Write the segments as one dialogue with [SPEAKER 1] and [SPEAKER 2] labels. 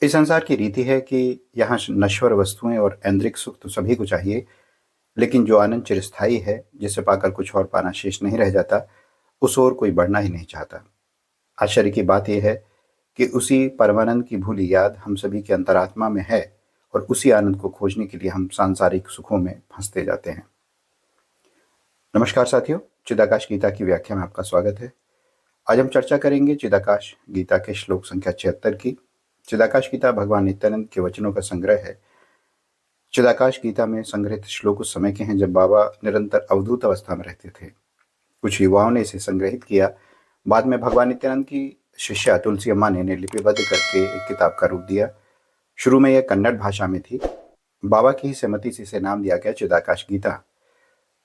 [SPEAKER 1] इस संसार की रीति है कि यहाँ नश्वर वस्तुएं और ऐन्द्रिक सुख तो सभी को चाहिए, लेकिन जो आनंद चिरस्थायी है, जिसे पाकर कुछ और पाना शेष नहीं रह जाता, उस ओर कोई बढ़ना ही नहीं चाहता। आश्चर्य की बात यह है कि उसी परमानंद की भूली याद हम सभी के अंतरात्मा में है, और उसी आनंद को खोजने के लिए हम सांसारिक सुखों में फंसते जाते हैं। नमस्कार साथियों, चिदाकाश गीता की व्याख्या में आपका स्वागत है। आज हम चर्चा करेंगे चिदाकाश गीता के श्लोक संख्या 76 की। चिदाकाश गीता भगवान नित्यानंद के वचनों का संग्रह है। चिदाकाश गीता में संग्रहित श्लोक उस समय के हैं जब बाबा निरंतर अवधूत अवस्था में रहते थे। कुछ युवाओं ने इसे संग्रहित किया। बाद में भगवान नित्यानंद की शिष्या तुलसी अम्मा ने लिपिबद्ध करके एक किताब का रूप दिया। शुरू में यह कन्नड़ भाषा में थी। बाबा की ही सहमति से इसे नाम दिया गया चिदाकाश गीता।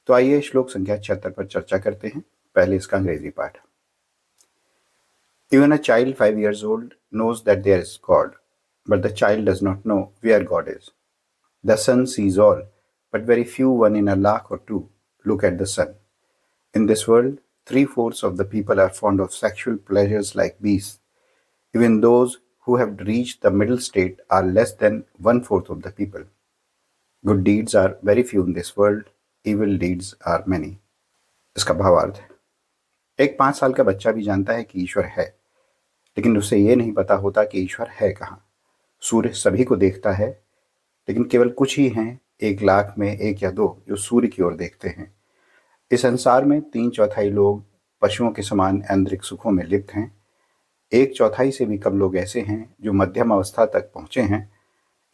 [SPEAKER 1] तो आइए श्लोक संख्या 76 पर चर्चा करते हैं। पहले इसका अंग्रेजी पाठ। Even a child 5 years old knows that there is God, but the child does not know where God is. The sun sees all, but very few, one in a lakh or two, look at the sun. In this world, 3/4 of the people are fond of sexual pleasures like beasts. Even those who have reached the middle state are less than 1/4 of the people. Good deeds are very few in this world, evil deeds are many. इसका भावार्थ है, एक 5 साल का बच्चा भी जानता है कि ईश्वर है, लेकिन उसे ये नहीं पता होता कि ईश्वर है कहाँ। सूर्य सभी को देखता है, लेकिन केवल कुछ ही हैं, 1 लाख में 1 या 2, जो सूर्य की ओर देखते हैं। इस संसार में 3/4 लोग पशुओं के समान ऐन्द्रिक सुखों में लिप्त हैं। 1/4 से भी कम लोग ऐसे हैं जो मध्यम अवस्था तक पहुँचे हैं।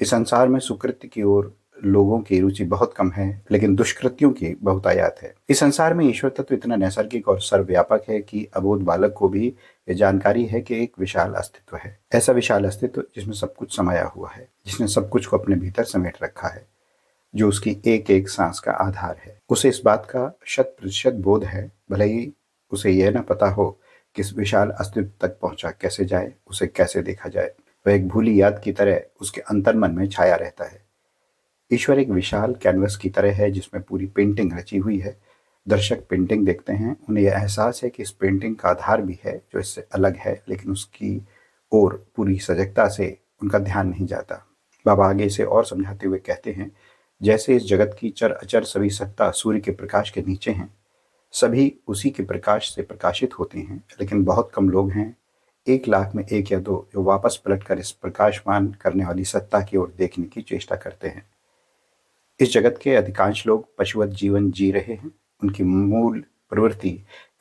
[SPEAKER 1] इस संसार में सुकृत्य की ओर लोगों की रुचि बहुत कम है, लेकिन दुष्कृत्यों की बहुतायत है। इस संसार में ईश्वर तत्व इतना नैसर्गिक और सर्वव्यापक है कि अबोध बालक को भी ये जानकारी है कि एक विशाल अस्तित्व है। ऐसा विशाल अस्तित्व जिसमें सब कुछ समाया हुआ है, जिसने सब कुछ को अपने भीतर समेट रखा है, जो उसकी एक एक सांस का आधार है। उसे इस बात का 100% बोध है, भले ही उसे यह न पता हो कि इस विशाल अस्तित्व तक पहुंचा कैसे जाए, उसे कैसे देखा जाए। वह एक भूली याद की तरह उसके अंतर्मन में छाया रहता है। ईश्वर एक विशाल कैनवस की तरह है जिसमें पूरी पेंटिंग रची हुई है। दर्शक पेंटिंग देखते हैं, उन्हें यह एहसास है कि इस पेंटिंग का आधार भी है जो इससे अलग है, लेकिन उसकी ओर पूरी सजगता से उनका ध्यान नहीं जाता। बाबा आगे इसे और समझाते हुए कहते हैं, जैसे इस जगत की चर अचर सभी सत्ता सूर्य के प्रकाश के नीचे हैं, सभी उसी के प्रकाश से प्रकाशित होते हैं, लेकिन बहुत कम लोग हैं, 1 लाख में 1 या 2, जो वापस पलटकर इस प्रकाशमान करने वाली सत्ता की ओर देखने की चेष्टा करते हैं। इस जगत के अधिकांश लोग पशुवत जीवन जी रहे हैं। उनकी मूल प्रवृत्ति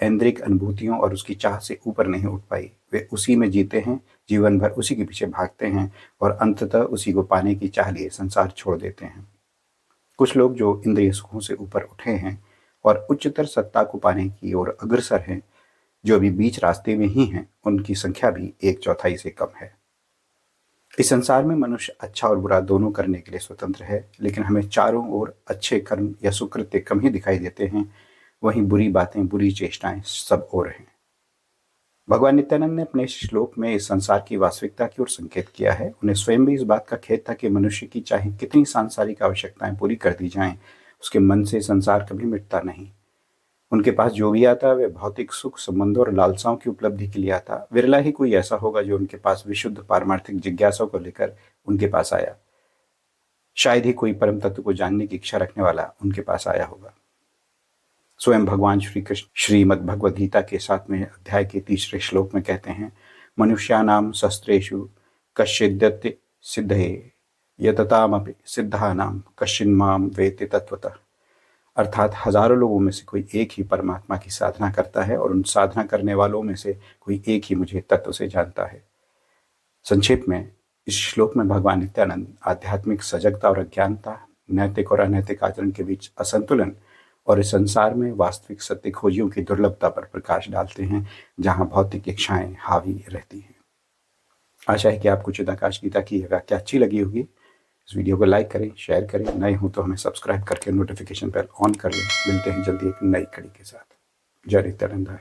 [SPEAKER 1] ऐन्द्रिक अनुभूतियों और उसकी चाह से ऊपर नहीं उठ पाई। वे उसी में जीते हैं, जीवन भर उसी के पीछे भागते हैं और अंततः उसी को पाने की चाह लिए संसार छोड़ देते हैं। कुछ लोग जो इंद्रिय सुखों से ऊपर उठे हैं और उच्चतर सत्ता को पाने की ओर अग्रसर हैं, जो अभी बीच रास्ते में ही हैं, उनकी संख्या भी 1/4 से कम है। इस संसार में मनुष्य अच्छा और बुरा दोनों करने के लिए स्वतंत्र है, लेकिन हमें चारों ओर अच्छे कर्म या सुकृत्य कम ही दिखाई देते हैं, वहीं बुरी बातें, बुरी चेष्टाएं सब और हैं। भगवान नित्यानंद ने अपने श्लोक में इस संसार की वास्तविकता की ओर संकेत किया है। उन्हें स्वयं भी इस बात का खेद था कि मनुष्य की चाहे कितनी सांसारिक आवश्यकताएं पूरी कर दी जाएं, उसके मन से संसार कभी मिटता नहीं। उनके पास जो भी आता वह भौतिक सुख, संबंधों और लालसाओं की उपलब्धि के लिए आता। विरला ही कोई ऐसा होगा जो उनके पास विशुद्ध पारमार्थिक जिज्ञासाओं को लेकर उनके पास आया। शायद ही कोई परम तत्व को जानने की इच्छा रखने वाला उनके पास आया होगा। स्वयं भगवान श्री कृष्ण श्रीमद् भगवद गीता के 7वें अध्याय के 3रे श्लोक में कहते हैं, मनुष्यानाम शस्त्रेषु कश्चिद्यति सिद्धये यततामपि सिद्धानाम कश्चिन्माम वेत्ति तत्वतः। अर्थात हजारों लोगों में से कोई एक ही परमात्मा की साधना करता है और उन साधना करने वालों में से कोई एक ही मुझे तत्व से जानता है। संक्षेप में इस श्लोक में भगवान नित्यानंद आध्यात्मिक सजगता और अज्ञानता, नैतिक और अनैतिक आचरण के बीच असंतुलन और इस संसार में वास्तविक सत्य खोजियों की दुर्लभता पर प्रकाश डालते हैं, जहां भौतिक इच्छाएं हावी रहती हैं। आशा है कि आपको चिदाकाश गीता की व्याख्या अच्छी लगी होगी। इस वीडियो को लाइक करें, शेयर करें, नए हो तो हमें सब्सक्राइब करके नोटिफिकेशन बेल ऑन कर लें। मिलते हैं जल्दी एक नई कड़ी के साथ। जय नित्यानंद।